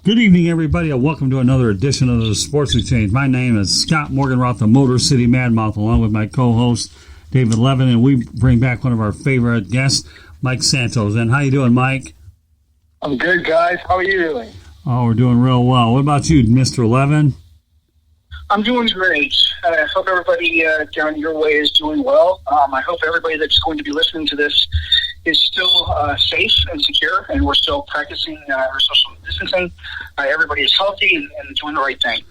Good evening, everybody, and welcome to another edition of the Sports Exchange. My name is Scott Morganroth, the Motor City Madmouth, along with my co-host, David Levin, and we bring back one of our favorite guests, Mike Santos. And how you doing, Mike? I'm good, guys. How are you doing? Oh, we're doing real well. What about you, Mr. Levin? I'm doing great. I hope everybody down your way is doing well. I hope everybody that's going to be listening to this is still safe and secure, and we're still practicing our social distancing. Everybody is healthy and doing the right thing.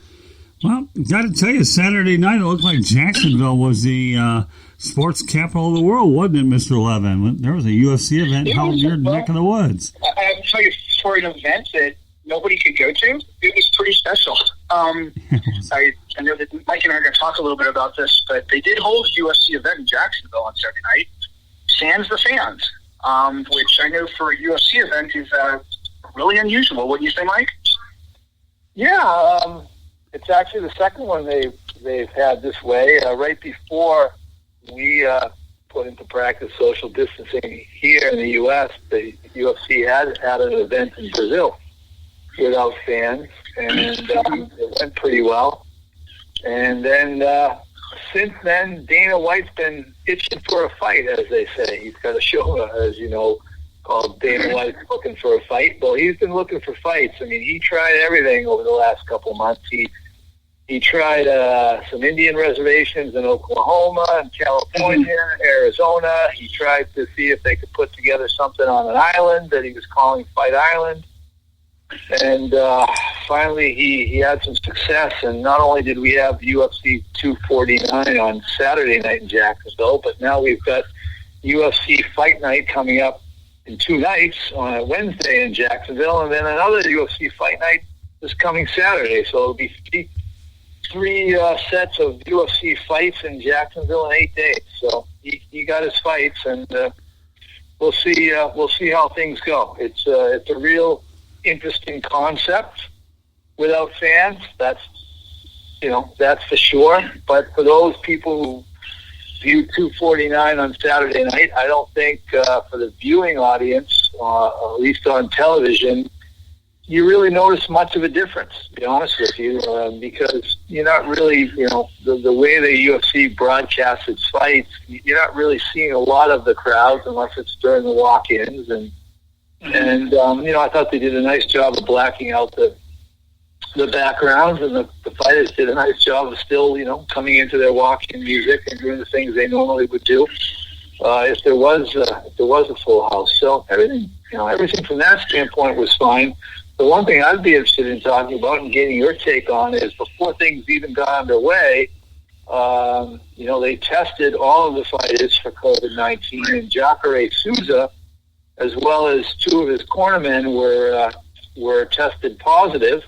Well, got to tell you, Saturday night it looked like Jacksonville was the sports capital of the world, wasn't it, Mr. Levin? There was a UFC event held in your neck of the woods. I have to tell you, for an event that nobody could go to, it was pretty special. I know that Mike and I are going to talk a little bit about this, but they did hold a UFC event in Jacksonville on Saturday night, sans the fans, which I know for a UFC event is really unusual. Wouldn't you say, Mike? Yeah, it's actually the second one they've had this way. Right before we put into practice social distancing here in the U.S., the UFC had an event in Brazil without fans, and it went pretty well. And then since then, Dana White's been itching for a fight, as they say. He's got a show, as you know, called Dana White's Looking for a Fight. Well, he's been looking for fights. I mean, he tried everything over the last couple of months. He tried some Indian reservations in Oklahoma and California, Arizona. He tried to see if they could put together something on an island that he was calling Fight Island. And finally, he had some success. And not only did we have UFC 249 on Saturday night in Jacksonville, but now we've got UFC Fight Night coming up in 2 nights, on a Wednesday in Jacksonville, and then another UFC Fight Night this coming Saturday. So it'll be three sets of UFC fights in Jacksonville in 8 days. So he got his fights, and we'll see how things go. It's a real interesting concept without fans. That's for sure. But for those people who viewed 249 on Saturday night, I don't think for the viewing audience, at least on television, you really notice much of a difference, to be honest with you, because you're not really, the way the UFC broadcasts its fights, you're not really seeing a lot of the crowds unless it's during the walk-ins. And I thought they did a nice job of blacking out the backgrounds, and the fighters did a nice job of still, coming into their walk-in music and doing the things they normally would do if there was a full house. So everything from that standpoint was fine. The one thing I'd be interested in talking about and getting your take on is before things even got underway, they tested all of the fighters for COVID-19, and Jacare Souza, as well as 2 of his cornermen, were tested positive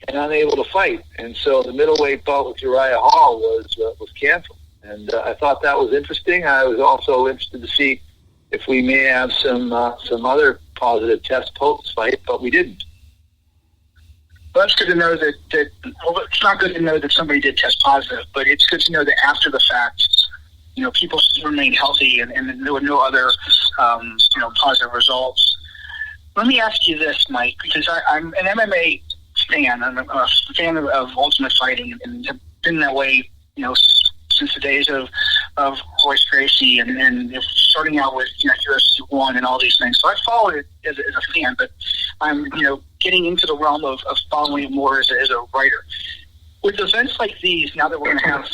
and unable to fight. And so the middleweight bout with Uriah Hall was canceled. And I thought that was interesting. I was also interested to see if we may have some other positive tests post-fight, but we didn't. Well, that's good to know that it's not good to know that somebody did test positive, but it's good to know that after the fact, people remained healthy and there were no other, positive results. Let me ask you this, Mike, because I'm an MMA fan. I'm a fan of Ultimate Fighting and have been that way, since the days of Royce Gracie and starting out with UFC 1 and all these things. So I followed it as a fan, but I'm getting into the realm of following it more as a writer. With events like these, now that we're going to have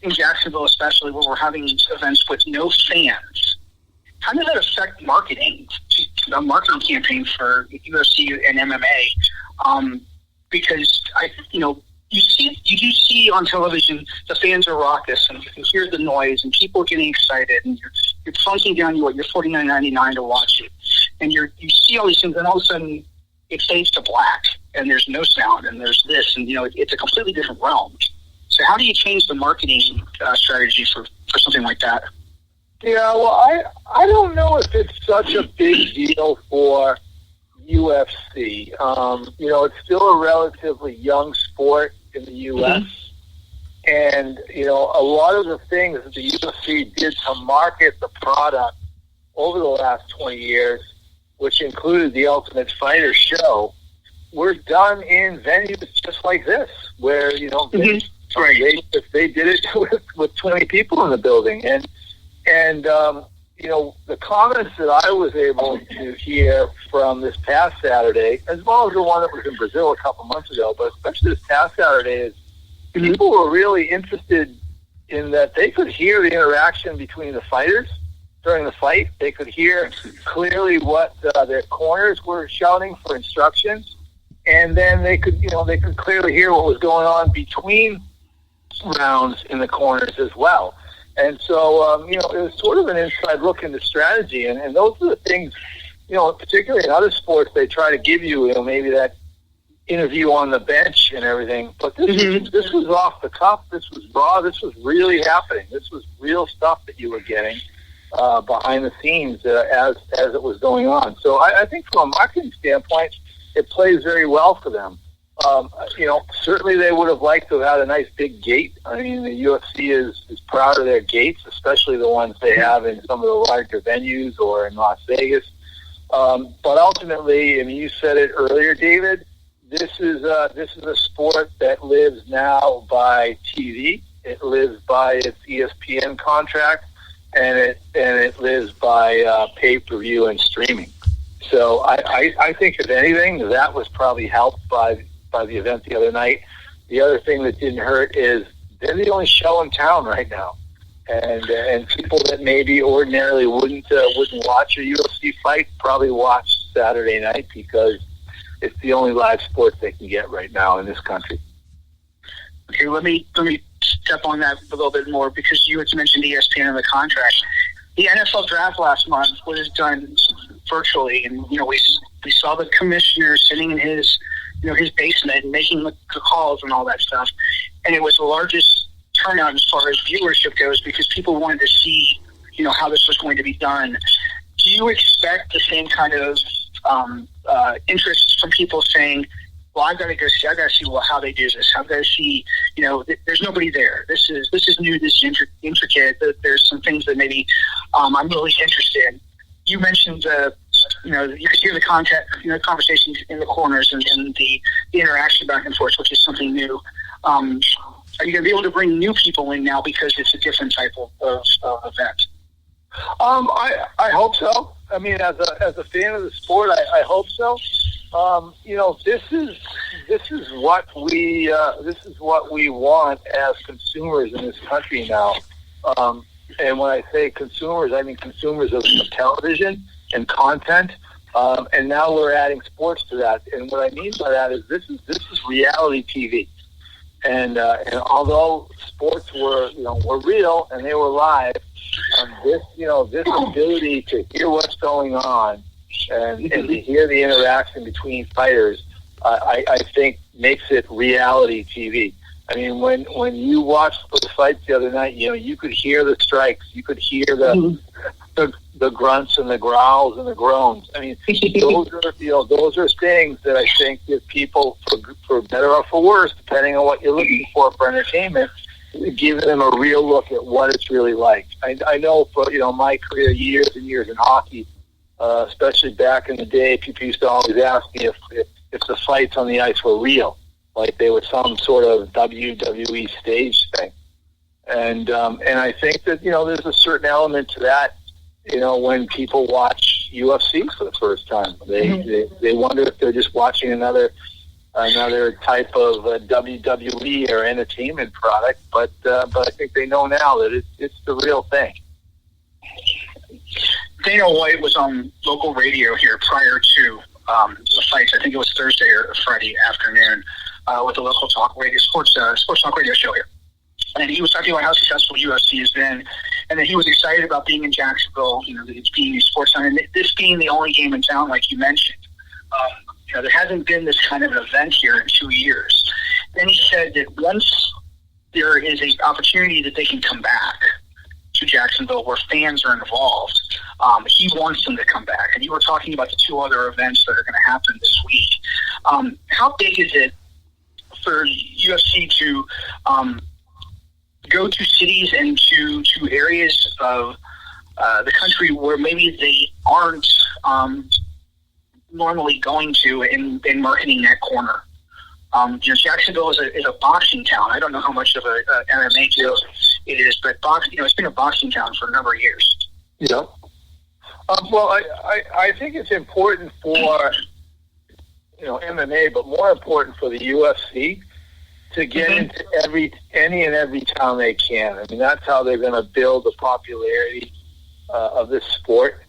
in Jacksonville, especially where we're having events with no fans, how does that affect marketing? A marketing campaign for UFC and MMA, because you do see on television the fans are raucous and you can hear the noise and people are getting excited and you're plunking down your $49.99 to watch it, and you see all these things, and all of a sudden it fades to black and there's no sound and there's this, and it's a completely different realm. So how do you change the marketing strategy for something like that? Yeah, well, I don't know if it's such a big deal for UFC. It's still a relatively young sport in the U.S. And, a lot of the things that the UFC did to market the product over the last 20 years, which included the Ultimate Fighter show, were done in venues just like this, where they did it with 20 people in the building, and the comments that I was able to hear from this past Saturday, as well as the one that was in Brazil a couple months ago, but especially this past Saturday, is people were really interested in that they could hear the interaction between the fighters during the fight. They could hear clearly what their corners were shouting for instructions, and then they could clearly hear what was going on between rounds in the corners as well. And so, it was sort of an inside look into strategy, and those are the things, particularly in other sports, they try to give you, maybe that interview on the bench and everything. But this was off the cuff. This was raw. This was really happening. This was real stuff that you were getting behind the scenes as it was going on. So I think from a marketing standpoint, it plays very well for them. Certainly they would have liked to have had a nice big gate. I mean, the UFC is proud of their gates, especially the ones they have in some of the larger venues or in Las Vegas. But ultimately, you said it earlier, David, this is a sport that lives now by TV. It lives by its ESPN contract, and it lives by pay-per-view and streaming. So I think, if anything, that was probably helped by the event the other night. The other thing that didn't hurt is they're the only show in town right now, and people that maybe ordinarily wouldn't watch a UFC fight probably watch Saturday night because it's the only live sport they can get right now in this country. Okay, let me step on that a little bit more, because you had mentioned ESPN and the contract. The NFL draft last month was done virtually, and we saw the commissioner sitting in his basement and making the calls and all that stuff, and it was the largest turnout as far as viewership goes because people wanted to see how this was going to be done. Do you expect the same kind of interest from people saying, well, I've got to see how they do this. I've got to see, there's nobody there. This is new, this is intricate. There's some things that maybe I'm really interested in. You mentioned, you could hear the content, conversation in the corners and the interaction back and forth, which is something new. Are you going to be able to bring new people in now because it's a different type of event? I hope so. I mean, as a fan of the sport, I hope so. This is what we want as consumers in this country now. And when I say consumers, I mean consumers of television and content. And now we're adding sports to that. And what I mean by that is this is reality TV. And although sports were real and they were live, this ability to hear what's going on and to hear the interaction between fighters, I think makes it reality TV. I mean, when you watched the fights the other night, you could hear the strikes, you could hear the grunts and the growls and the groans. I mean, those are things that I think give people, for better or for worse, depending on what you're looking for entertainment, give them a real look at what it's really like. I know for my career, years and years in hockey, especially back in the day, people used to always ask me if the fights on the ice were real, like they were some sort of WWE stage thing. And I think that there's a certain element to that. When people watch UFC for the first time, they wonder if they're just watching another type of WWE or entertainment product. But I think they know now that it's the real thing. Dana White was on local radio here prior to the fights. I think it was Thursday or Friday afternoon with the local talk radio sports talk radio show here. And he was talking about how successful UFC has been, and that he was excited about being in Jacksonville, it's being a sports town, and this being the only game in town, like you mentioned. There hasn't been this kind of an event here in 2 years. Then he said that once there is an opportunity that they can come back to Jacksonville where fans are involved, he wants them to come back. And you were talking about the two other events that are going to happen this week. How big is it for UFC to go to cities and to areas of the country where maybe they aren't normally going to in marketing that corner. Jacksonville is a boxing town. I don't know how much of a MMA deal it is, but it's been a boxing town for a number of years. Yeah. Well, I think it's important for MMA, but more important for the UFC to get into any and every town they can. I mean, that's how they're going to build the popularity of this sport.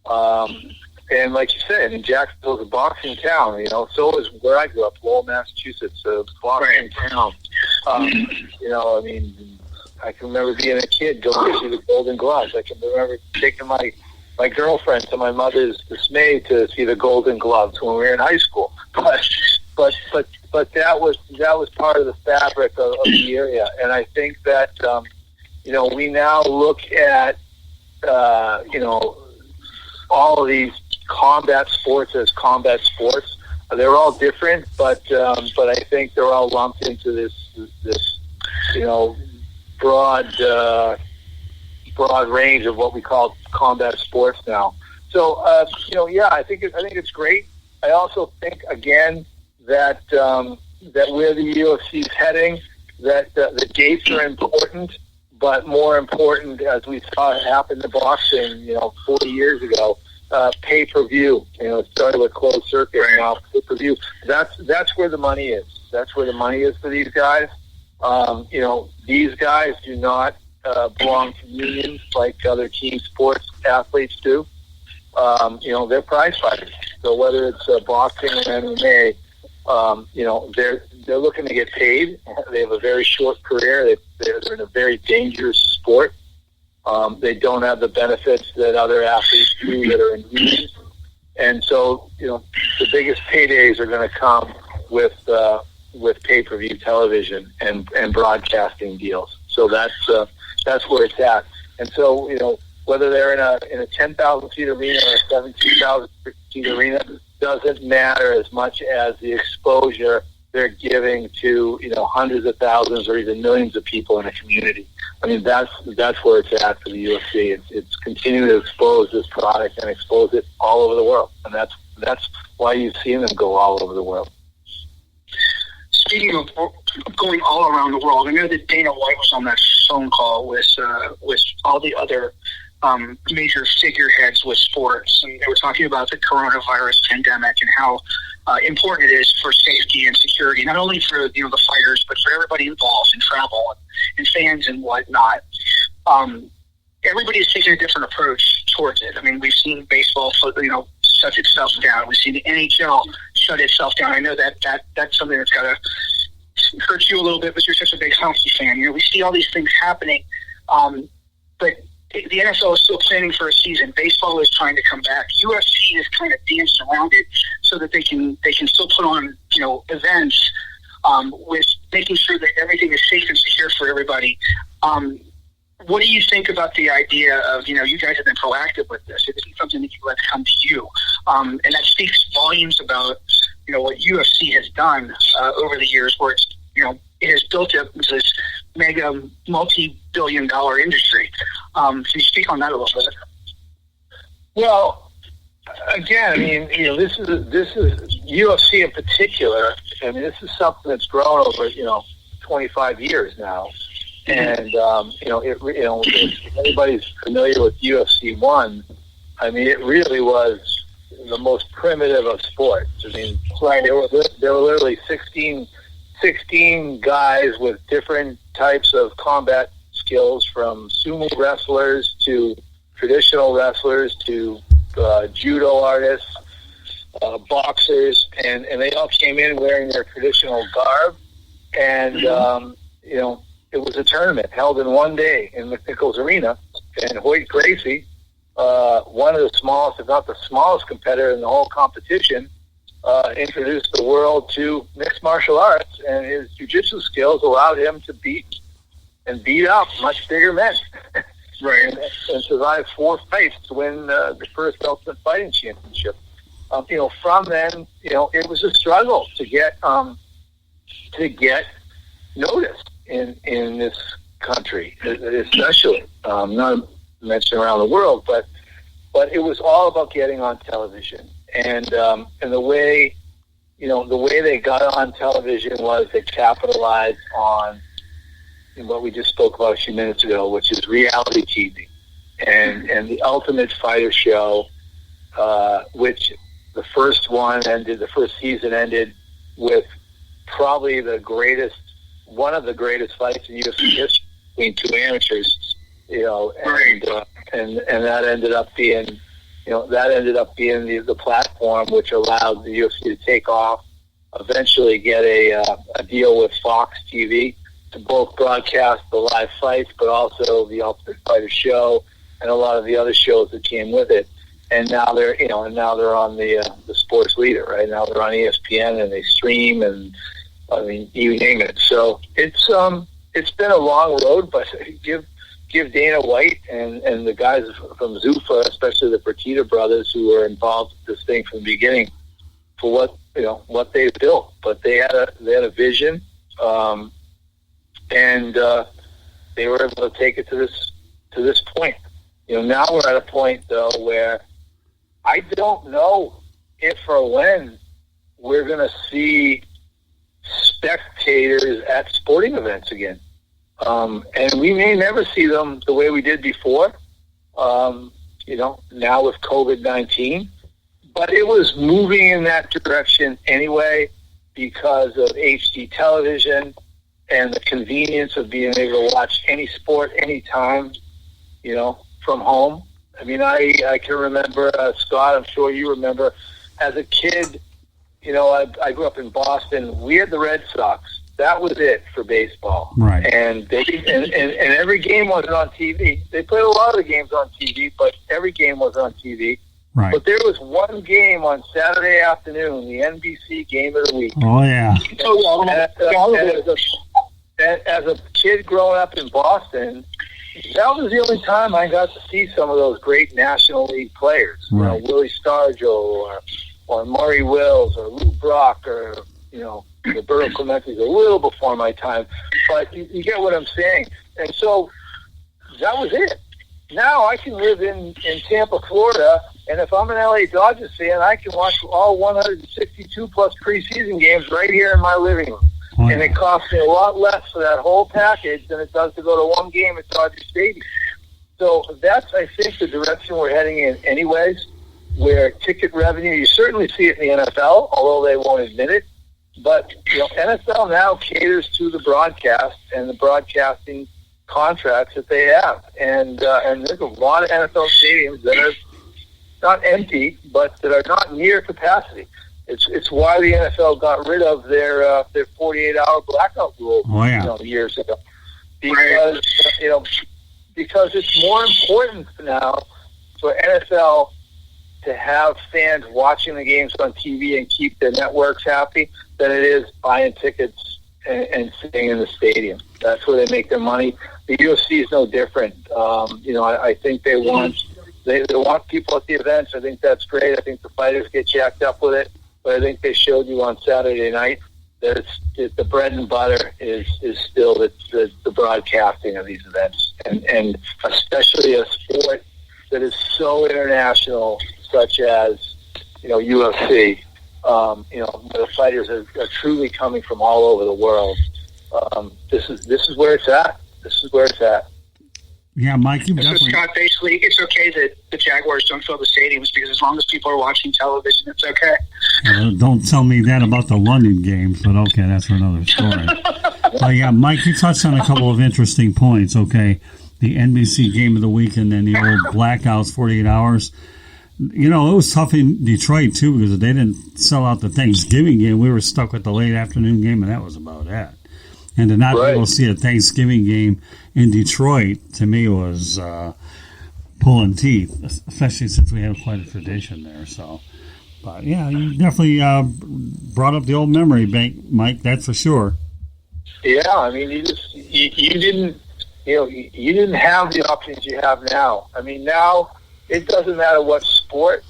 And like you said, I mean, Jacksonville's a boxing town. So is where I grew up, Lowell, Massachusetts, a boxing town. I mean, I can remember being a kid going to see the Golden Gloves. I can remember taking my girlfriend to my mother's dismay to see the Golden Gloves when we were in high school. But that was part of the fabric of the area, and I think that we now look at all of these combat sports as combat sports. They're all different, but I think they're all lumped into this broad range of what we call combat sports now. So I think it's great. I also think again that where the UFC is heading, that the dates are important, but more important, as we saw happen to boxing, 40 years ago, pay-per-view. It started with closed circuit, now pay-per-view. That's where the money is. That's where the money is for these guys. These guys do not belong to unions like other team sports athletes do. They're prize fighters. So whether it's boxing or MMA, they're looking to get paid. They have a very short career. They're in a very dangerous sport. They don't have the benefits that other athletes do that are in unions. And so, the biggest paydays are going to come with pay-per-view television and broadcasting deals. So that's where it's at. And so, whether they're in a 10,000 seat arena or a 17,000 seat arena doesn't matter as much as the exposure they're giving to hundreds of thousands or even millions of people in a community. I mean, that's where it's at for the UFC. It's continuing to expose this product and expose it all over the world, and that's why you've seen them go all over the world. Speaking of going all around the world, I know that Dana White was on that phone call with all the other major figureheads with sports, and they were talking about the coronavirus pandemic and how important it is for safety and security, not only for the fighters, but for everybody involved in travel and fans and whatnot. Everybody is taking a different approach towards it. I mean, we've seen baseball, shut itself down. We've seen the NHL shut itself down. I know that's something that's got to hurt you a little bit, but you're such a big hockey fan. We see all these things happening, but the NFL is still planning for a season. Baseball is trying to come back. UFC is kind of danced around it so that they can still put on events with making sure that everything is safe and secure for everybody. What do you think about the idea of you guys have been proactive with this? It isn't something that you let come to you, and that speaks volumes about what UFC has done over the years, where it's it has built up this mega multi-billion-dollar industry. Can you speak on that a little bit? Well, again, I mean, this is UFC in particular. I mean, this is something that's grown over 25 years now, and if anybody's familiar with UFC 1, I mean, it really was the most primitive of sports. I mean, there were literally 16 guys with different types of combat skills, from sumo wrestlers to traditional wrestlers to judo artists, boxers, and they all came in wearing their traditional garb. And, it was a tournament held in one day in McNichols Arena. And Hoyt Gracie, one of the smallest, if not the smallest competitor in the whole competition, introduced the world to mixed martial arts, and his jiu-jitsu skills allowed him to beat up much bigger men. Right. And survive 4 fights to win the first Ultimate Fighting Championship. From then, it was a struggle to get noticed in this country, especially not mentioned around the world, but it was all about getting on television and the way, the way they got on television was they capitalized on what we just spoke about a few minutes ago, which is reality TV, and the Ultimate Fighter show, which the first season ended with probably one of the greatest fights in UFC history between two amateurs, and that ended up being, the platform which allowed the UFC to take off, eventually get a deal with Fox TV to both broadcast the live fights, but also the Ultimate Fighter show and a lot of the other shows that came with it. And now they're, on the sports leader, right? Now they're on ESPN and they stream, and I mean, you name it. So it's been a long road, but give Dana White and the guys from Zuffa, especially the Fertitta brothers who were involved with this thing from the beginning, for what they built. But they had a vision, and they were able to take it to this point. Now we're at a point though where I don't know if or when we're going to see spectators at sporting events again. And we may never see them the way we did before, now with COVID-19. But it was moving in that direction anyway because of HD television and the convenience of being able to watch any sport anytime, from home. I mean, I can remember, Scott, I'm sure you remember, as a kid, I grew up in Boston. We had the Red Sox. That was it for baseball. Right. And every game wasn't on TV. They played a lot of the games on TV, but every game was on TV. Right. But there was one game on Saturday afternoon, the NBC game of the week. Oh, yeah. As a kid growing up in Boston, that was the only time I got to see some of those great National League players. Right. Willie Stargell or Murray Wills or Lou Brock or, Roberto Clemente's a little before my time. But you get what I'm saying. And so that was it. Now I can live in Tampa, Florida, and if I'm an LA Dodgers fan, I can watch all 162 plus preseason games right here in my living room. Oh, yeah. And it costs me a lot less for that whole package than it does to go to one game at Dodger Stadium. So that's, I think, the direction we're heading in anyways, where ticket revenue, you certainly see it in the NFL, although they won't admit it. But NFL now caters to the broadcast and the broadcasting contracts that they have. And there's a lot of NFL stadiums that are not empty, but that are not near capacity. It's why the NFL got rid of their 48-hour blackout rule years ago, because it's more important now for NFL to have fans watching the games on TV and keep their networks happy than it is buying tickets and sitting in the stadium. That's where they make their money. The UFC is no different. I think they want people at the events. I think that's great. I think the fighters get jacked up with it. But I think they showed you on Saturday night that the bread and butter is still the broadcasting of these events, and especially a sport that is so international, such as UFC. The fighters are truly coming from all over the world. This is where it's at. This is where it's at. Yeah, Mike, you definitely. Scott, basically, it's okay that the Jaguars don't fill the stadiums because as long as people are watching television, it's okay. Don't tell me that about the London games, but okay, that's another story. But yeah, Mike, you touched on a couple of interesting points. Okay, the NBC game of the week and then the old blackouts, 48 hours. It was tough in Detroit too because they didn't sell out the Thanksgiving game. We were stuck with the late afternoon game, and that was about it. And to not be able to see a Thanksgiving game in Detroit, to me, was pulling teeth, especially since we have quite a tradition there. So, but yeah, you definitely brought up the old memory bank, Mike. That's for sure. Yeah, I mean, you didn't have the options you have now. I mean, now it doesn't matter what sport,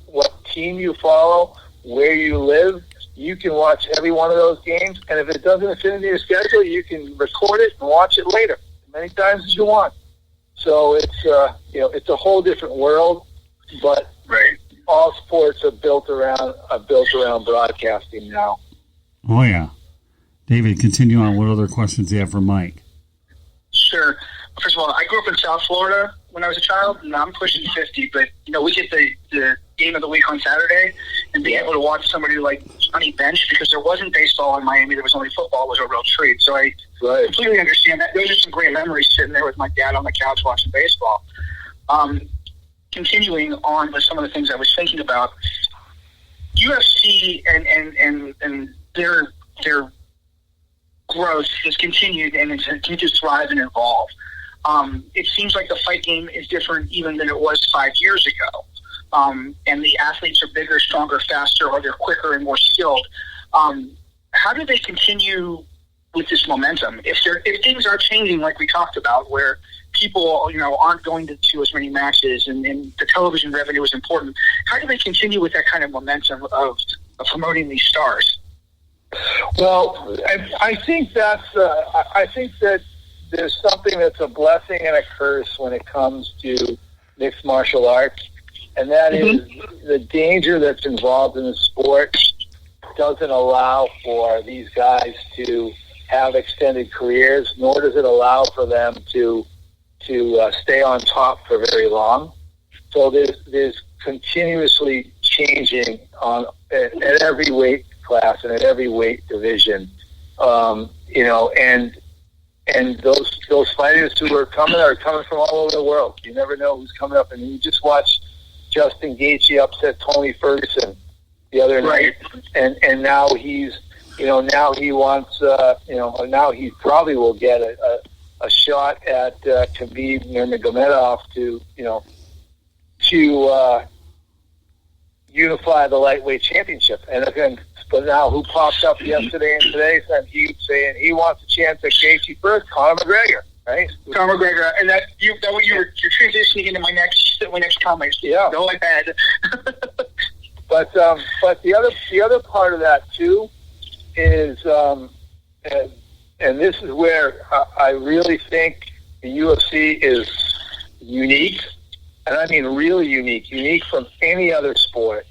what team you follow, where you live. You can watch every one of those games, and if it doesn't fit into your schedule, you can record it and watch it later, many times as you want. So it's a whole different world. But all sports are built around broadcasting now. Oh yeah, David, continue on. What other questions do you have for Mike? Sure. First of all, I grew up in South Florida when I was a child, and I'm pushing 50. But we get the game of the week on Saturday, and being able to watch somebody like Johnny bench, because there wasn't baseball in Miami, there was only football, was a real treat. So I completely understand that. Those are some great memories sitting there with my dad on the couch watching baseball. Continuing on with some of the things I was thinking about, UFC and their growth has continued and it's continued to thrive and evolve. It seems like the fight game is different even than it was 5 years ago. And the athletes are bigger, stronger, faster, or they're quicker and more skilled. How do they continue with this momentum? If things are changing like we talked about, where people aren't going to as many matches and the television revenue is important, how do they continue with that kind of momentum of promoting these stars? Well, I think that there's something that's a blessing and a curse when it comes to mixed martial arts, and that is the danger that's involved in the sport doesn't allow for these guys to have extended careers, nor does it allow for them to stay on top for very long. So there's continuously changing at every weight class and at every weight division, and those fighters who are coming from all over the world. You never know who's coming up, and you just watch Justin Gaethje upset Tony Ferguson the other night, and now he's now he wants now he probably will get a shot at Khabib Nurmagomedov to unify the lightweight championship. And again, but now who popped up yesterday and today saying he wants a chance at Gaethje first? Conor McGregor, right? Conor McGregor, and you're transitioning into my next comment. Yeah, go ahead. But the other part of that too is and this is where I really think the UFC is unique, and I mean really unique from any other sport.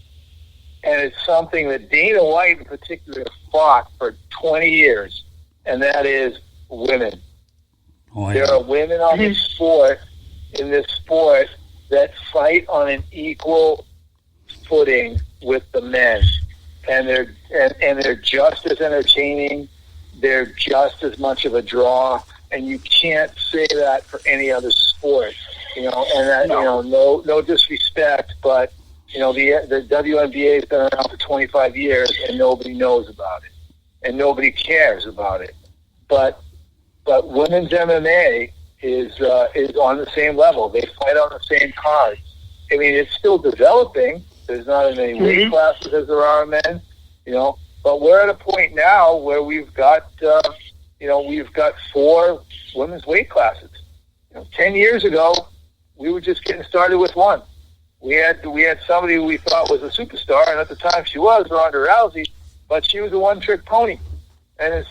And it's something that Dana White in particular fought for 20 years, and that is women. Oh, yeah. There are women in this sport that fight on an equal footing with the men, and they're just as entertaining. They're just as much of a draw, and you can't say that for any other sport. No disrespect, but the WNBA has been around for 25 years, and nobody knows about it, and nobody cares about it. But women's MMA is on the same level. They fight on the same cards. I mean, it's still developing. There's not as many weight classes as there are men, But we're at a point now where we've got 4 women's weight classes. 10 years ago, we were just getting started with one. We had somebody who we thought was a superstar, and at the time she was Ronda Rousey, but she was a one-trick pony, and it's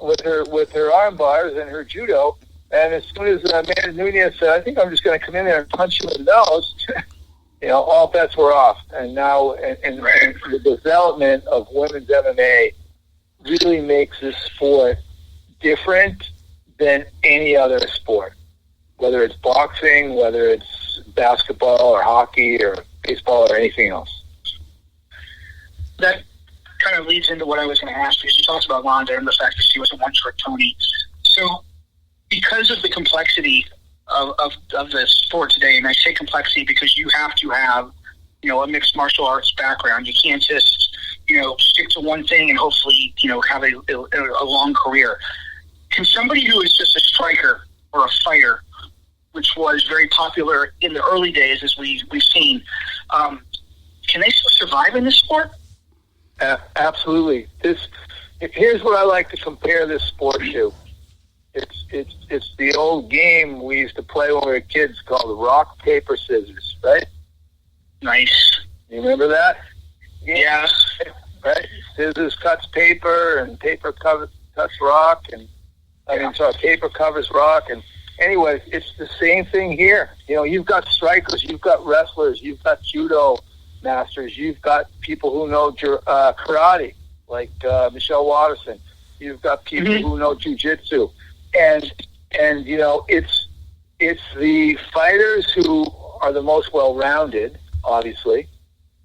with her arm bars and her judo. And as soon as Amanda Nunes said, "I think I'm just going to come in there and punch you in the nose," all bets were off. And now, and the development of women's MMA really makes this sport different than any other sport, whether it's boxing, whether it's basketball or hockey or baseball or anything else. That kind of leads into what I was going to ask you. You talked about Ronda and the fact that she was a one-trick pony. So because of the complexity of the sport today, and I say complexity because you have to have, a mixed martial arts background. You can't just, stick to one thing and hopefully, have a long career. Can somebody who is just a striker or a fighter, which was very popular in the early days, as we've seen, can they still survive in this sport? Absolutely. Here's what I like to compare this sport to. It's the old game we used to play when we were kids called rock, paper, scissors, right? Nice. You remember that? Yeah. Right? Scissors cuts paper, and paper cuts rock, and paper covers rock, and anyways, it's the same thing here. You've got strikers, you've got wrestlers, you've got judo, masters. You've got people who know karate, like Michelle Watterson. You've got people who know jiu-jitsu. And it's the fighters who are the most well-rounded, obviously.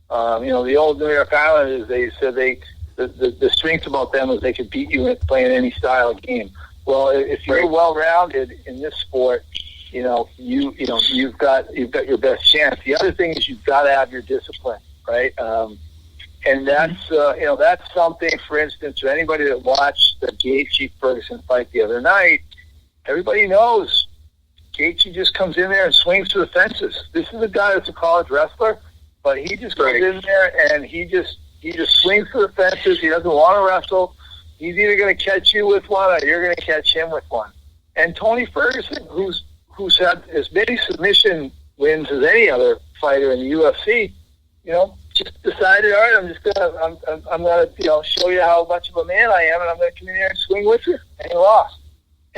The old New York Islanders, they said the strength about them is they could beat you at playing any style of game. Well, if you're well-rounded in this sport, you've got your best chance. The other thing is you've got to have your discipline, right? And that's something. For instance, for anybody that watched the Gaethje Ferguson fight the other night, everybody knows Gaethje just comes in there and swings for the fences. This is a guy that's a college wrestler, but he just comes in there and he just swings for the fences. He doesn't want to wrestle. He's either going to catch you with one or you're going to catch him with one. And Tony Ferguson, who's had as many submission wins as any other fighter in the UFC, just decided, all right, I'm gonna show you how much of a man I am, and I'm gonna come in here and swing with you, and he lost.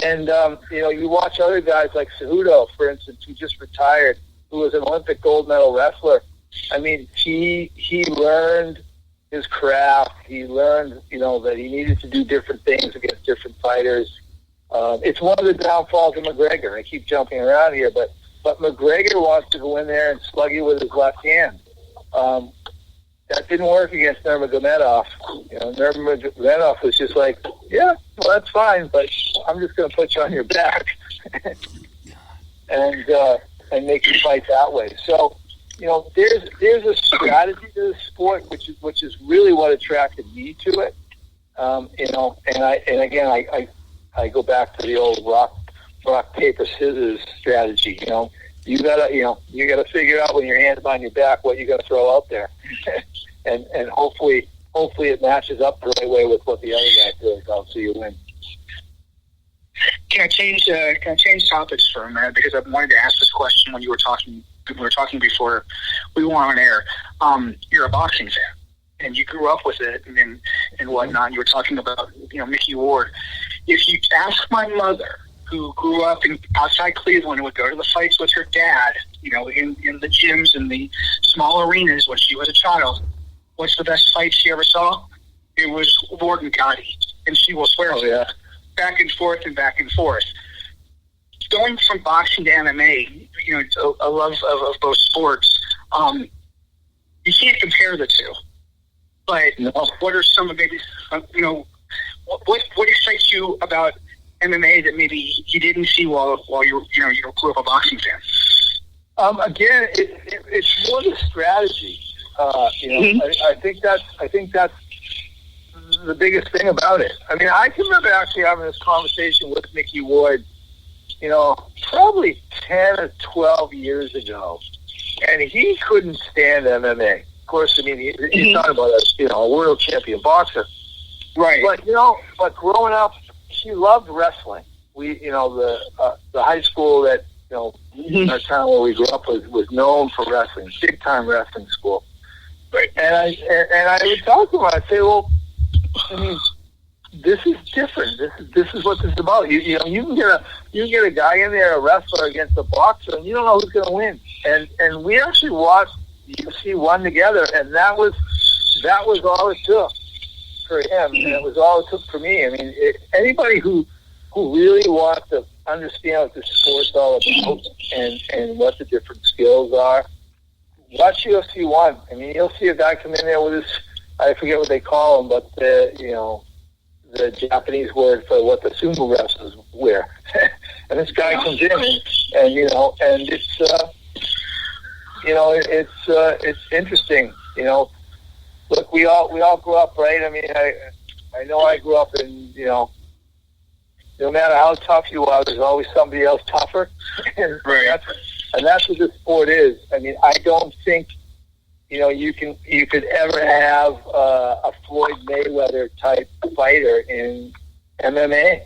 And you watch other guys like Cejudo, for instance, who just retired, who was an Olympic gold medal wrestler. I mean, he learned his craft. He learned, that he needed to do different things against different fighters. It's one of the downfalls of McGregor. I keep jumping around here, but McGregor wants to go in there and slug you with his left hand. That didn't work against Nurmagomedov. Nurmagomedov was just like, yeah, well, that's fine, but I'm just going to put you on your back and make you fight that way. So, there's a strategy to the sport, which is really what attracted me to it. I go back to the old rock paper scissors strategy. You gotta figure out when your hand's behind your back what you got to throw out there, and hopefully it matches up the right way with what the other guy throws out, so you win. Can I change topics for a minute, because I wanted to ask this question when we were talking before we went on air. You're a boxing fan, and you grew up with it and whatnot. You were talking about Mickey Ward. If you ask my mother, who grew up outside Cleveland and would go to the fights with her dad, in the gyms and the small arenas when she was a child, what's the best fight she ever saw? It was Ward and Gotti, and she will swear to it. Back and forth and back and forth. Going from boxing to MMA, a love of both sports, you can't compare the two. But what are some of maybe, what excites you about MMA that maybe you didn't see while you grew up a boxing fan? Again, it's more the strategy. I think that's the biggest thing about it. I mean, I can remember actually having this conversation with Mickey Ward, probably 10 or 12 years ago, and he couldn't stand MMA. Of course, I mean, he's talking about a world champion boxer, right? But growing up, he loved wrestling. We, the high school that our town where we grew up was known for wrestling, big time wrestling school. Right. And I would talk to him. I'd say, well, I mean, this is different. This is what this is about. You can get a guy in there, a wrestler against a boxer, and you don't know who's going to win. And we actually watched UFC 1 together, and that was all it took for him, and it was all it took for me. I mean, anybody who really wants to understand what the sport's all about and what the different skills are, watch UFC 1. I mean, you'll see a guy come in there with his, I forget what they call them, but the Japanese word for what the sumo wrestlers wear. And this guy comes in, and it's interesting. Look, we all grew up, right? I mean, I know I grew up in, no matter how tough you are, there's always somebody else tougher. And that's what this sport is. I mean, I don't think, you could ever have a Floyd Mayweather type fighter in MMA,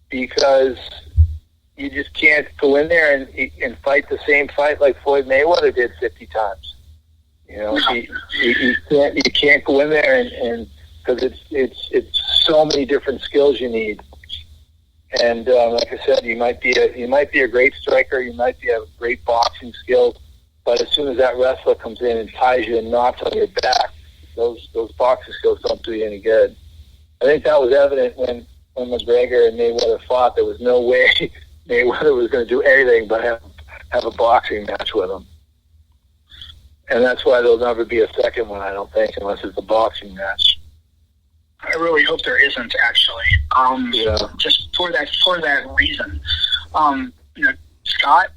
because you just can't go in there and fight the same fight like Floyd Mayweather did 50 times. You can't go in there and because it's so many different skills you need. And like I said, you might be a great striker, you might be a great boxing skills, But as soon as that wrestler comes in and ties you in knots on your back, those boxing skills don't do you any good. I think that was evident when McGregor and Mayweather fought. There was no way Mayweather was going to do anything but have a boxing match with him. And that's why there'll never be a second one, I don't think, unless it's a boxing match. I really hope there isn't, actually. Just for that reason. Scott,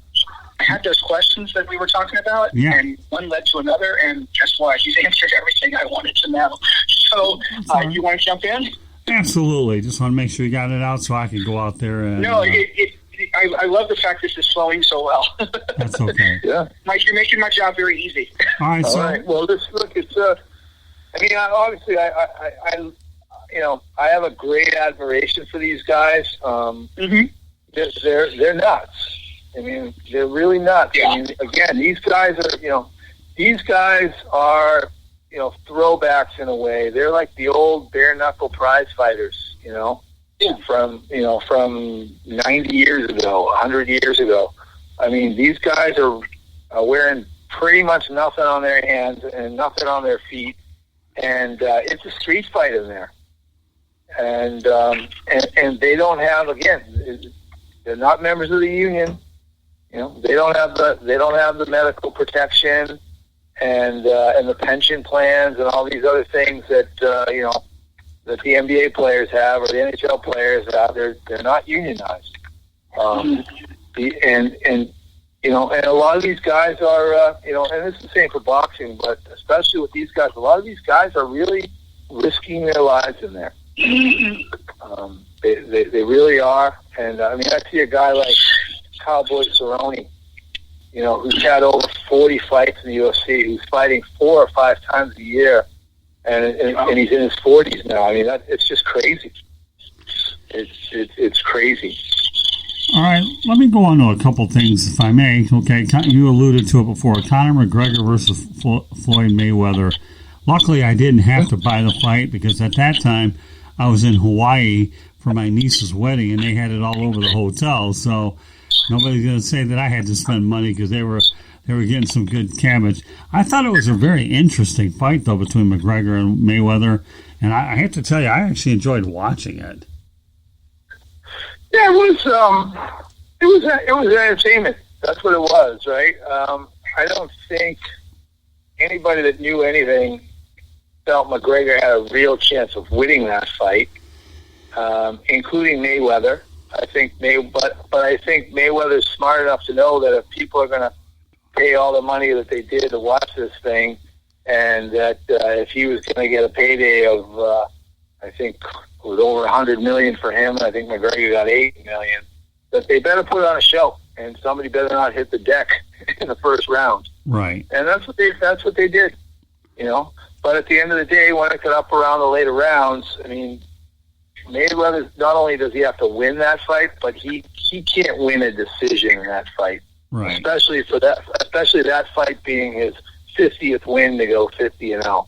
I had those questions that we were talking about, and one led to another, and guess what? He's answered everything I wanted to know. So, you want to jump in? Absolutely. Just want to make sure you got it out so I can go out there and... No, I love the fact this is flowing so well. That's okay. Yeah. Mike, you're making my job very easy. All right. All right. Well, it's obviously, I have a great admiration for these guys. They're nuts. I mean, they're really nuts. Yeah. I mean, again, these guys are throwbacks in a way. They're like the old bare knuckle prize fighters, from 90 years ago, 100 years ago. I mean, these guys are wearing pretty much nothing on their hands and nothing on their feet, and it's a street fight in there. And they don't have, again, they're not members of the union. They don't have the medical protection and the pension plans and all these other things that that the NBA players have or the NHL players have. They're not unionized. And a lot of these guys are and it's the same for boxing, but especially with these guys, a lot of these guys are really risking their lives in there. They really are. And I see a guy like Cowboy Cerrone, who's had over 40 fights in the UFC, who's fighting 4 or 5 times a year, and he's in his 40s now. I mean, it's just crazy. It's crazy. All right, let me go on to a couple things, if I may. Okay, you alluded to it before. Conor McGregor versus Floyd Mayweather. Luckily, I didn't have to buy the fight because at that time I was in Hawaii for my niece's wedding, and they had it all over the hotel. So nobody's going to say that I had to spend money because they were getting some good cabbage. I thought it was a very interesting fight, though, between McGregor and Mayweather, and I have to tell you, I actually enjoyed watching it. Yeah, it was entertainment. That's what it was, right? I don't think anybody that knew anything felt McGregor had a real chance of winning that fight, including Mayweather. I think I think Mayweather's smart enough to know that if people are going to pay all the money that they did to watch this thing, and that if he was going to get a payday of, I think it was over $100 million for him, and I think McGregor got $8 million, that they better put on a show, and somebody better not hit the deck in the first round. Right. And that's what they did, But at the end of the day, when it got up around the later rounds, I mean, Mayweather, not only does he have to win that fight, but he can't win a decision in that fight. Right. Especially that fight being his 50th win to go 50-0.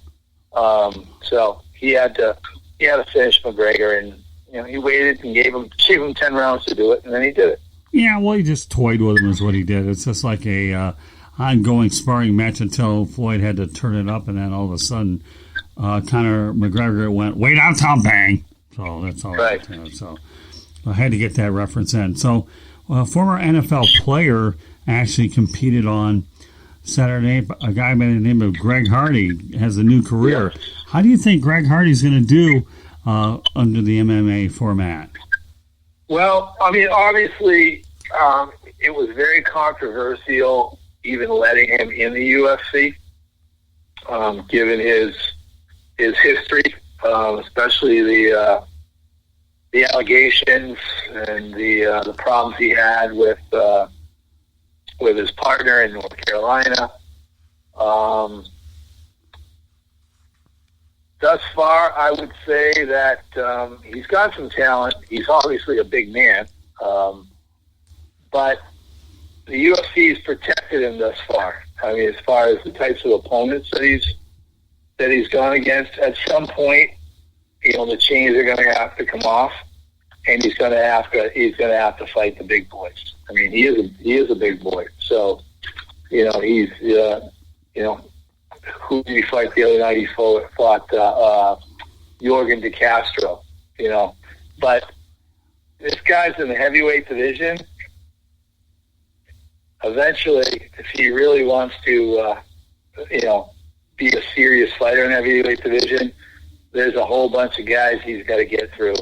So he had to finish McGregor, and he waited and gave him 10 rounds to do it, and then he did it. Yeah, well, he just toyed with him is what he did. It's just like a ongoing sparring match until Floyd had to turn it up, and then all of a sudden, Conor McGregor went way downtown, bang. So that's all right. So I had to get that reference in. So a former NFL player actually competed on Saturday. A guy by the name of Greg Hardy has a new career. Yeah. How do you think Greg Hardy's going to do under the MMA format? Well, I mean, obviously, it was very controversial even letting him in the UFC, given his history, especially the allegations and the problems he had with his partner in North Carolina. Thus far, I would say that he's got some talent. He's obviously a big man, but the UFC has protected him thus far. I mean, as far as the types of opponents that he's gone against, at some point, the chains are going to have to come off, and he's going to have to fight the big boys. I mean, he is a big boy. So he's who did he fight the other night? He fought Jorgen De Castro. But this guy's in the heavyweight division. Eventually, if he really wants to, be a serious fighter in the heavyweight division, there's a whole bunch of guys he's got to get through.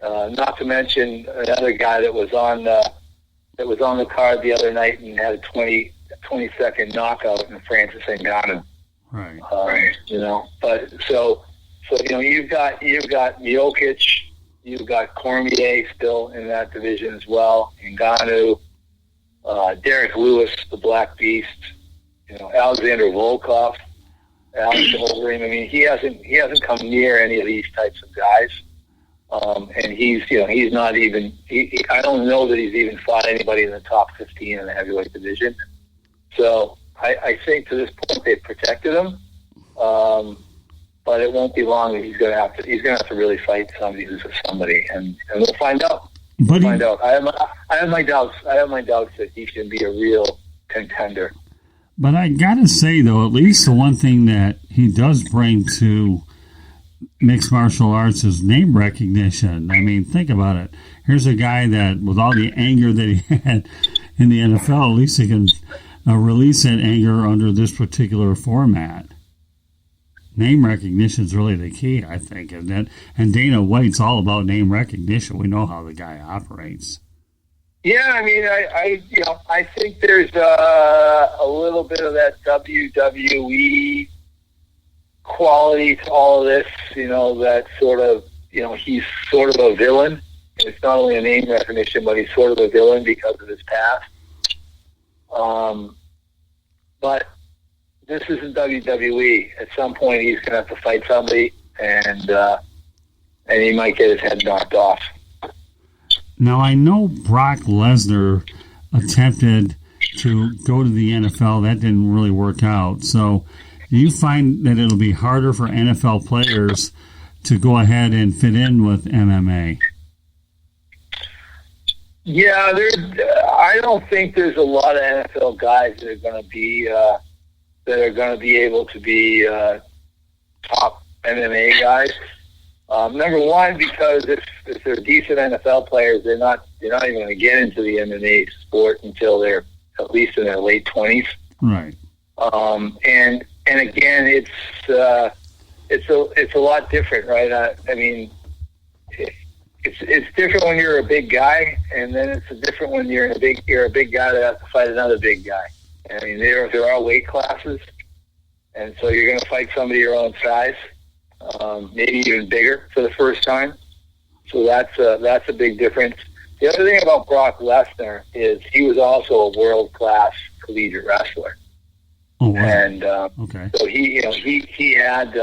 Not to mention another guy that was on the card the other night and had a 20-second knockout in Francis Ngannou. Right. But so you've got Jokic, you've got Cormier still in that division as well. Ngannou, Derek Lewis, the Black Beast, Alexander Volkov, Alex Overeem. I mean, he hasn't come near any of these types of guys. And he's not even. I don't know that he's even fought anybody in the top 15 in the heavyweight division. So I think to this point they've protected him, but it won't be long that he's going to have to really fight somebody who's a somebody, and we'll find out. We'll find out. I have my doubts. I have my doubts that he can be a real contender. But I gotta say though, at least the one thing that he does bring to mixed martial arts is name recognition. I mean, think about it. Here's a guy that, with all the anger that he had in the NFL, at least he can release that anger under this particular format. Name recognition is really the key, I think, and Dana White's all about name recognition. We know how the guy operates. Yeah, I mean, I think there's a little bit of that WWE quality to all of this, that sort of, he's sort of a villain. It's not only a name recognition, but he's sort of a villain because of his past. But this isn't WWE. At some point, he's going to have to fight somebody, and he might get his head knocked off. Now, I know Brock Lesnar attempted to go to the NFL. That didn't really work out. So do you find that it'll be harder for NFL players to go ahead and fit in with MMA? Yeah, I don't think there's a lot of NFL guys that are going to be able to be top MMA guys. Number one, because if they're decent NFL players, they're not even going to get into the MMA sport until they're at least in their late 20s. Right. And again, it's a lot different, right? I mean, it's different when you're a big guy, and then it's different when you're a big guy that has to fight another big guy. I mean, there are weight classes, and so you're going to fight somebody your own size, maybe even bigger for the first time. So that's a big difference. The other thing about Brock Lesnar is he was also a world-class collegiate wrestler. Oh, wow. And okay. So he had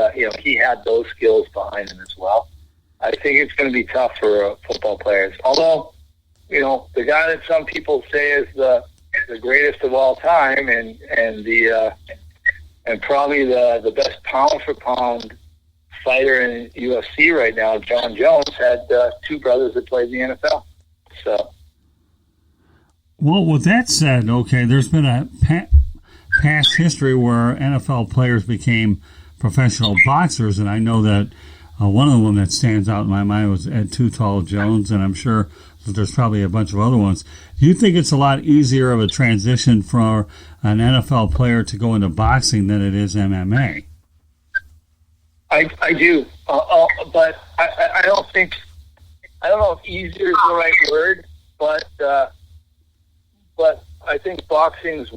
those skills behind him as well. I think it's going to be tough for football players. Although, the guy that some people say is the greatest of all time, and probably the best pound for pound fighter in UFC right now, John Jones, had two brothers that played in the NFL. So, well, with that said, okay, there's been a past history where NFL players became professional boxers, and I know that one of them that stands out in my mind was Ed Too Tall Jones, and I'm sure that there's probably a bunch of other ones. Do you think it's a lot easier of a transition for an NFL player to go into boxing than it is MMA? I do, but I don't know if easier is the right word, but I think boxing's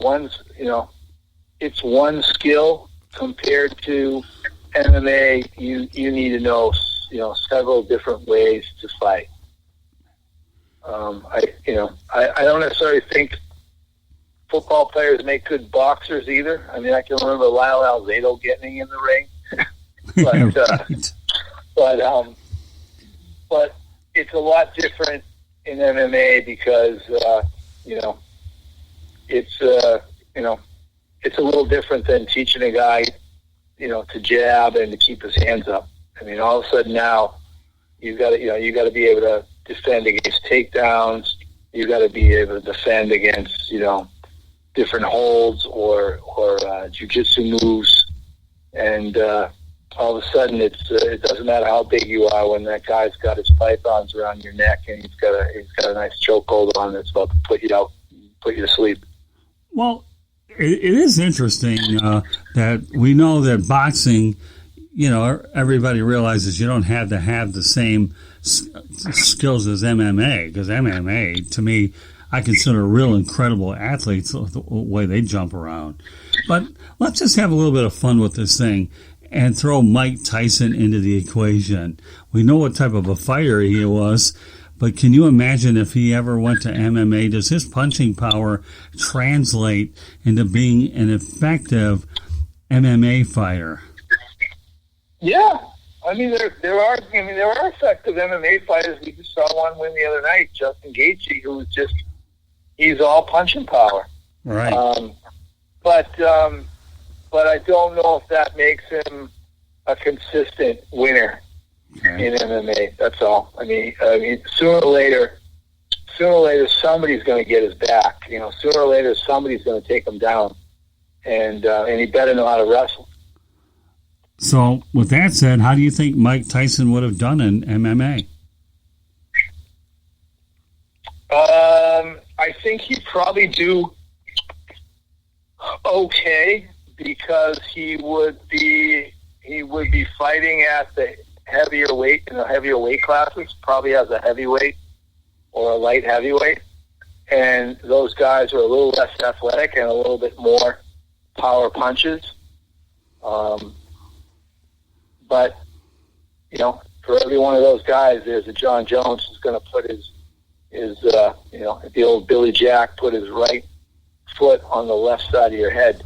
it's one skill compared to MMA. You need to know several different ways to fight. I don't necessarily think football players make good boxers either. I mean, I can remember Lyle Alzado getting in the ring, but it's a lot different in MMA because it's a little different than teaching a guy to jab and to keep his hands up. I mean, all of a sudden now you got to be able to defend against takedowns. You got to be able to defend against different holds or jiu-jitsu moves, and all of a sudden it doesn't matter how big you are when that guy's got his pythons around your neck and he's got a nice chokehold on that's about to put you to sleep. Well, it is interesting that we know that boxing, everybody realizes you don't have to have the same skills as MMA, because MMA, to me, I consider real incredible athletes the way they jump around. But let's just have a little bit of fun with this thing and throw Mike Tyson into the equation. We know what type of a fighter he was, but can you imagine if he ever went to MMA? Does his punching power translate into being an effective MMA fighter? Yeah. There are effective MMA fighters. We just saw one win the other night, Justin Gaethje, who was he's all punching power. Right. But I don't know if that makes him a consistent winner in MMA. That's all. I mean, sooner or later, somebody's going to get his back. Sooner or later, somebody's going to take him down, and he better know how to wrestle. So, with that said, how do you think Mike Tyson would have done in MMA? I think he'd probably do okay, because he would be fighting at the heavier weight classes, probably as a heavyweight or a light heavyweight, and those guys are a little less athletic and a little bit more power punches. But for every one of those guys, there's a John Jones who's going to put his the old Billy Jack, put his right foot on the left side of your head.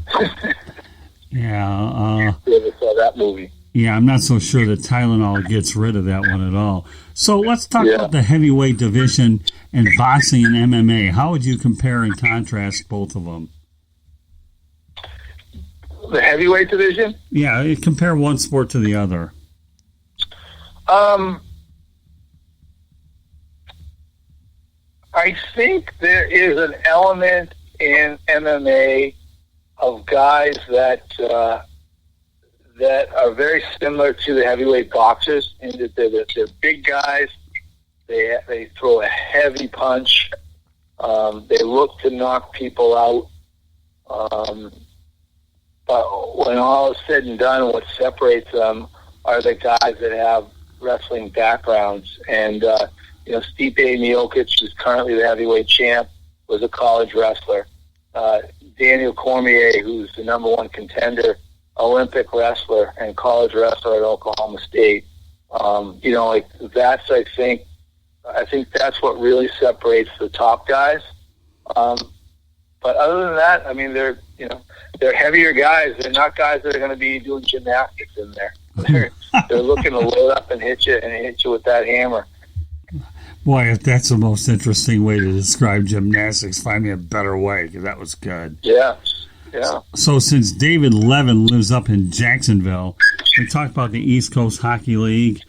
Yeah. You ever saw that movie? Yeah, I'm not so sure that Tylenol gets rid of that one at all. So let's talk about the heavyweight division in boxing and MMA. How would you compare and contrast both of them? The heavyweight division? Yeah, compare one sport to the other. I think there is an element in MMA of guys that are very similar to the heavyweight boxers, in that they're big guys. They throw a heavy punch. They look to knock people out. But when all is said and done, what separates them are the guys that have wrestling backgrounds. And Stipe Miocic, who's currently the heavyweight champ, was a college wrestler. Daniel Cormier, who's the number one contender, Olympic wrestler and college wrestler at Oklahoma State. That's, I think that's what really separates the top guys. But other than that, they're heavier guys. They're not guys that are going to be doing gymnastics in there. They're looking to load up and hit you with that hammer. Boy, if that's the most interesting way to describe gymnastics, find me a better way, because that was good. Yeah. So since David Levin lives up in Jacksonville, we talked about the East Coast Hockey League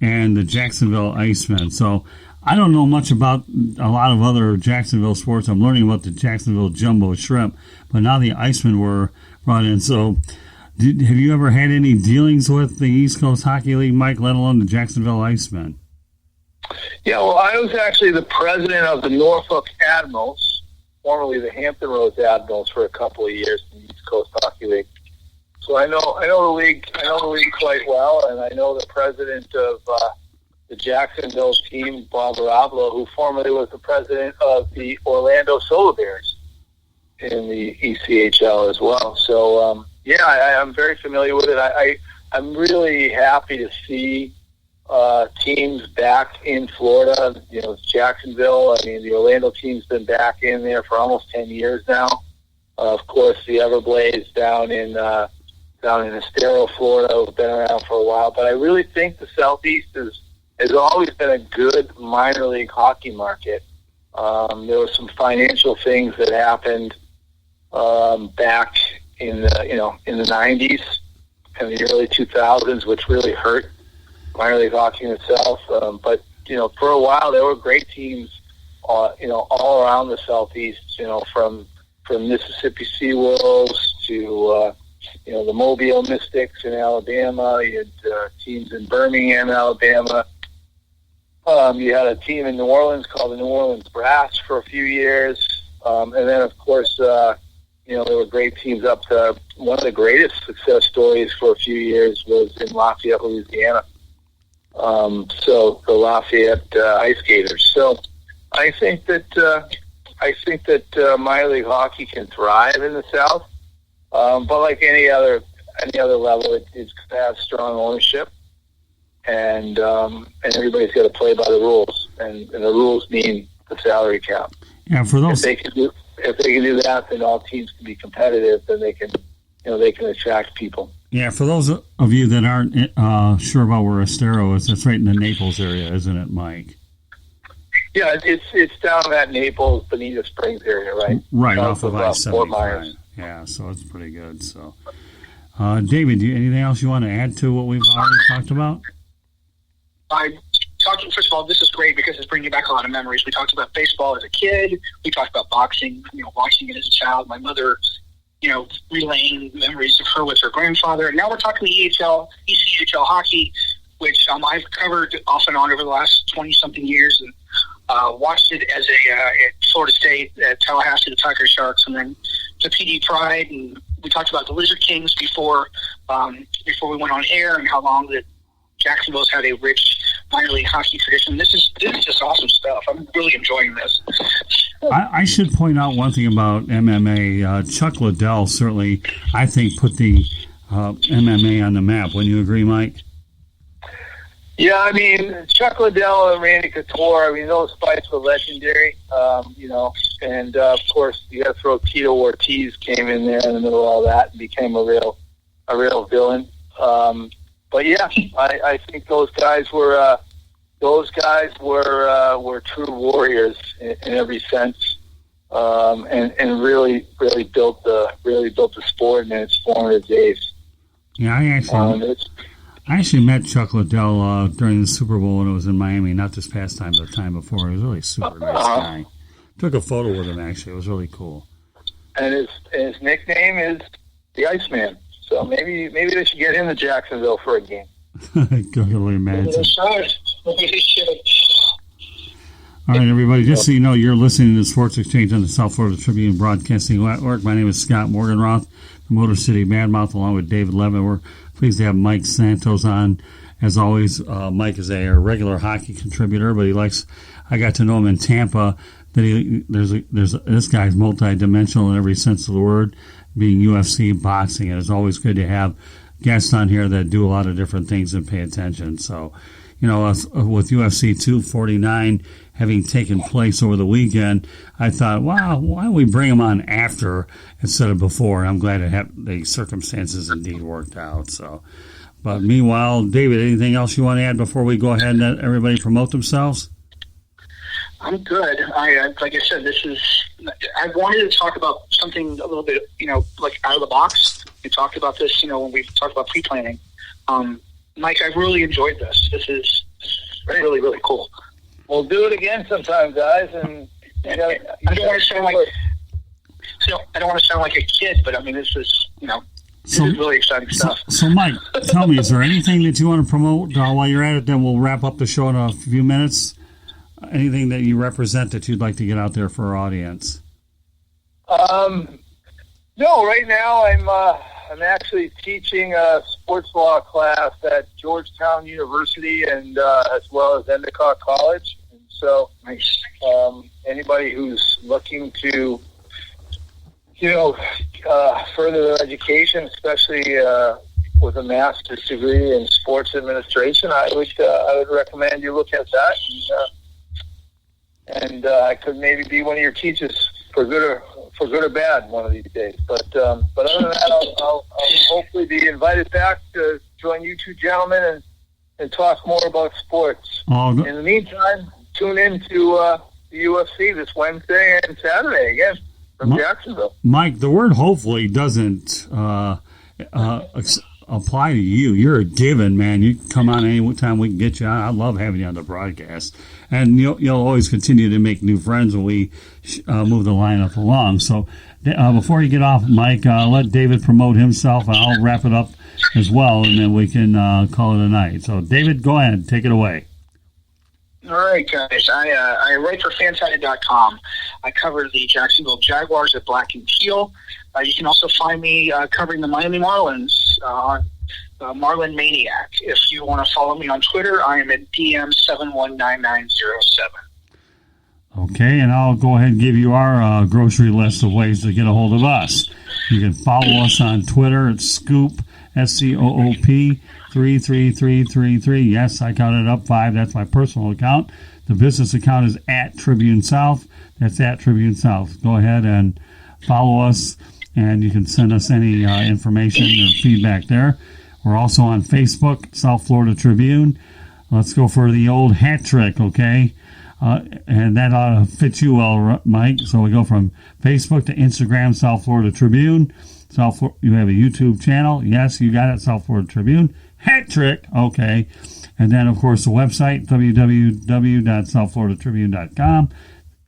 and the Jacksonville Icemen. So I don't know much about a lot of other Jacksonville sports. I'm learning about the Jacksonville Jumbo Shrimp, but now the Icemen were brought in. So have you ever had any dealings with the East Coast Hockey League, Mike, let alone the Jacksonville Icemen? Yeah, well, I was actually the president of the Norfolk Admirals, formerly the Hampton Roads Admirals, for a couple of years in the East Coast Hockey League. So I know the league. I know the league quite well, and I know the president of the Jacksonville team, Bob Arablo, who formerly was the president of the Orlando Solar Bears in the ECHL as well. So I'm very familiar with it. I'm really happy to see teams back in Florida. Jacksonville. The Orlando team's been back in there for almost 10 years now. Of course, the Everblades down in Estero, Florida, have been around for a while. But I really think the Southeast has always been a good minor league hockey market. There were some financial things that happened back in the 90s and the early 2000s, which really hurt minor league hockey in itself. But for a while there were great teams, all around the Southeast. From from Mississippi Seawolves to the Mobile Mystics in Alabama. You had teams in Birmingham, Alabama. You had a team in New Orleans called the New Orleans Brass for a few years. And then, of course, there were great teams up to one of the greatest success stories for a few years was in Lafayette, Louisiana. So the Lafayette Ice Gators. So I think that minor league hockey can thrive in the South. But like any other level, it's got to have strong ownership, and everybody's got to play by the rules, and the rules mean the salary cap. Yeah, for those, if they can do that, then all teams can be competitive. Then they can attract people. Yeah, for those of you that aren't sure about where Estero is, that's right in the Naples area, isn't it, Mike? Yeah, it's down that Naples, Bonita Springs area, right? Right, off of I-75. Yeah, so it's pretty good. So, David, anything else you want to add to what we've already talked about? First of all, this is great because it's bringing back a lot of memories. We talked about baseball as a kid. We talked about boxing, watching it as a child. My mother, relaying memories of her with her grandfather. And now we're talking ECHL hockey, which I've covered off and on over the last 20-something years, and watched it as at Florida State, at Tallahassee, the Tiger Sharks, and then to PD Pride. And we talked about the Lizard Kings before we went on air, and how long that Jacksonville's had a rich minor league hockey tradition. This is just awesome stuff. I'm really enjoying this. I should point out one thing about MMA. Chuck Liddell certainly, I think, put the MMA on the map. Wouldn't you agree, Mike? Yeah, I mean, Chuck Liddell and Randy Couture, those fights were legendary, and of course, you got to throw Tito Ortiz came in there in the middle of all that and became a real villain. But yeah, I think those guys were true warriors in every sense, and really built the sport in its formative days. Yeah, I actually met Chuck Liddell during the Super Bowl when it was in Miami. Not this past time, but the time before. He was really a super nice guy. Took a photo with him, actually. It was really cool. And his nickname is the Iceman. So maybe they should get him to Jacksonville for a game. Go imagine. They should. All right, everybody, just so you know, you're listening to Sports Exchange on the South Florida Tribune Broadcasting Network. My name is Scott Morganroth, the Motor City Madmouth, along with David Levin. We're pleased to have Mike Santos on. As always, Mike is a regular hockey contributor, but I got to know him in Tampa. This guy's multi-dimensional in every sense of the word, being UFC, boxing, and it's always good to have guests on here that do a lot of different things and pay attention. So, with UFC 249 having taken place over the weekend, I thought, wow, why don't we bring him on after instead of before? And I'm glad the circumstances indeed worked out. So, but meanwhile, David, anything else you want to add before we go ahead and let everybody promote themselves? I'm good. Like I said, I wanted to talk about something a little bit, like out of the box. We talked about this, when we talked about pre-planning. Mike, I really enjoyed this. This is really, really cool. We'll do it again sometime, guys. And I don't want to sound like a kid, but this is, this is really exciting stuff. So, Mike, tell me, is there anything that you want to promote while you're at it? Then we'll wrap up the show in a few minutes. Anything that you represent that you'd like to get out there for our audience? No, right now I'm actually teaching a sports law class at Georgetown University and as well as Endicott College. And so, anybody who's looking to, further their education, especially with a master's degree in sports administration, I would recommend you look at that. And I could maybe be one of your teachers for good or bad one of these days. But other than that, I'll hopefully be invited back to join you two gentlemen and talk more about sports. In the meantime, tune in to the UFC this Wednesday and Saturday again from Jacksonville. Mike, the word hopefully doesn't apply to you. You're a given, man. You come on any time we can get you on. I love having you on the broadcast. And you'll always continue to make new friends when we move the lineup along. So before you get off, Mike, let David promote himself, and I'll wrap it up as well, and then we can call it a night. So, David, go ahead. Take it away. All right, guys. I write for Fansided.com. I cover the Jacksonville Jaguars at Black and Teal. You can also find me covering the Miami Marlins on Marlin Maniac. If you want to follow me on Twitter, I am at DM719907. Okay, and I'll go ahead and give you our grocery list of ways to get a hold of us. You can follow us on Twitter at Scoop, SCOOP 33333. Yes, I counted up 5. That's my personal account. The business account is at Tribune South. That's at Tribune South. Go ahead and follow us, and you can send us any information or feedback there. We're also on Facebook, South Florida Tribune. Let's go for the old hat trick, okay? And that ought to fit you well, Mike. So we go from Facebook to Instagram, South Florida Tribune. You have a YouTube channel. Yes, you got it, South Florida Tribune. Hat trick, okay. And then, of course, the website, www.southfloridatribune.com.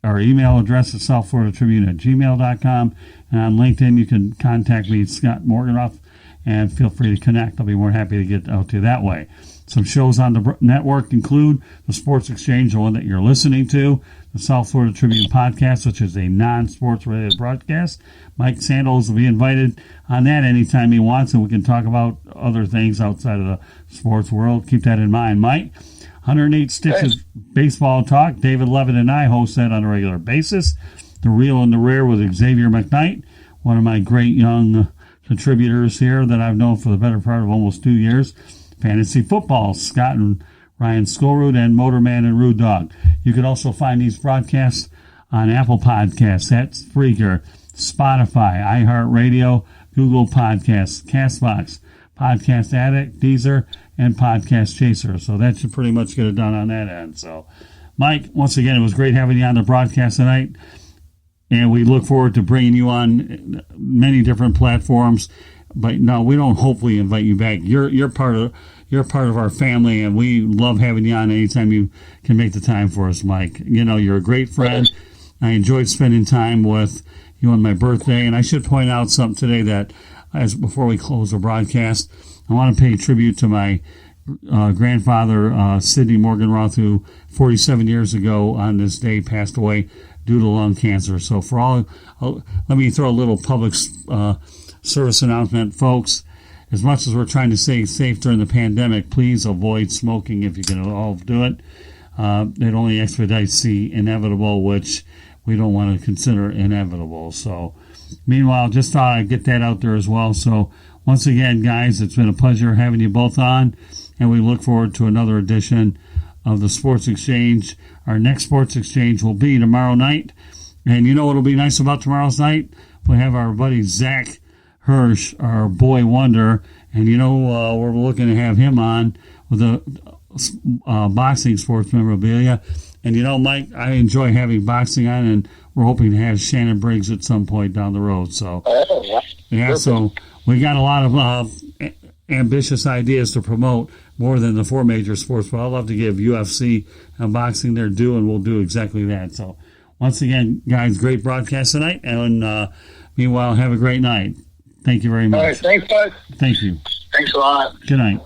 Our email address is southfloridatribune@gmail.com. And on LinkedIn, you can contact me, Scott Morganroth, and feel free to connect. I'll be more happy to get out to you that way. Some shows on the network include the Sports Exchange, the one that you're listening to, the South Florida Tribune podcast, which is a non-sports related broadcast. Mike Santos will be invited on that anytime he wants, and we can talk about other things outside of the sports world. Keep that in mind, Mike. 108 Stitches Baseball Talk. David Levin and I host that on a regular basis. The Real and the Rare with Xavier McKnight, one of my great young contributors here that I've known for the better part of almost 2 years. Fantasy Football, Scott and Ryan Skolrud, and Motorman and Rude Dog. You can also find these broadcasts on Apple Podcasts, that's Spreaker, Spotify, iHeartRadio, Google Podcasts, CastBox, Podcast Addict, Deezer, and Podcast Chaser. So that should pretty much get it done on that end. So, Mike, once again, it was great having you on the broadcast tonight, and we look forward to bringing you on many different platforms. But no, we don't hopefully invite you back. You're part of our family, and we love having you on anytime you can make the time for us, Mike. You know, you're a great friend. I enjoyed spending time with you on my birthday, and I should point out something today that, before we close the broadcast, I want to pay tribute to my grandfather, Sidney Morganroth, who 47 years ago on this day passed away due to lung cancer. So let me throw a little public service announcement, folks. As much as we're trying to stay safe during the pandemic, please avoid smoking if you can all do it. It only expedites the inevitable, which we don't want to consider inevitable. So, meanwhile, just thought I'd get that out there as well. So, once again, guys, it's been a pleasure having you both on, and we look forward to another edition of the Sports Exchange. Our next Sports Exchange will be tomorrow night. And you know what'll be nice about tomorrow's night? We'll have our buddy Zach Hirsch, our boy wonder, and we're looking to have him on with the boxing sports memorabilia. And Mike, I enjoy having boxing on, and we're hoping to have Shannon Briggs at some point down the road. So, so we got a lot of ambitious ideas to promote, more than the 4 major sports, but I'd love to give UFC and boxing their due, and we'll do exactly that. So, once again, guys, great broadcast tonight, and meanwhile, have a great night. Thank you very much. All right, thanks, bud. Thank you. Thanks a lot. Good night.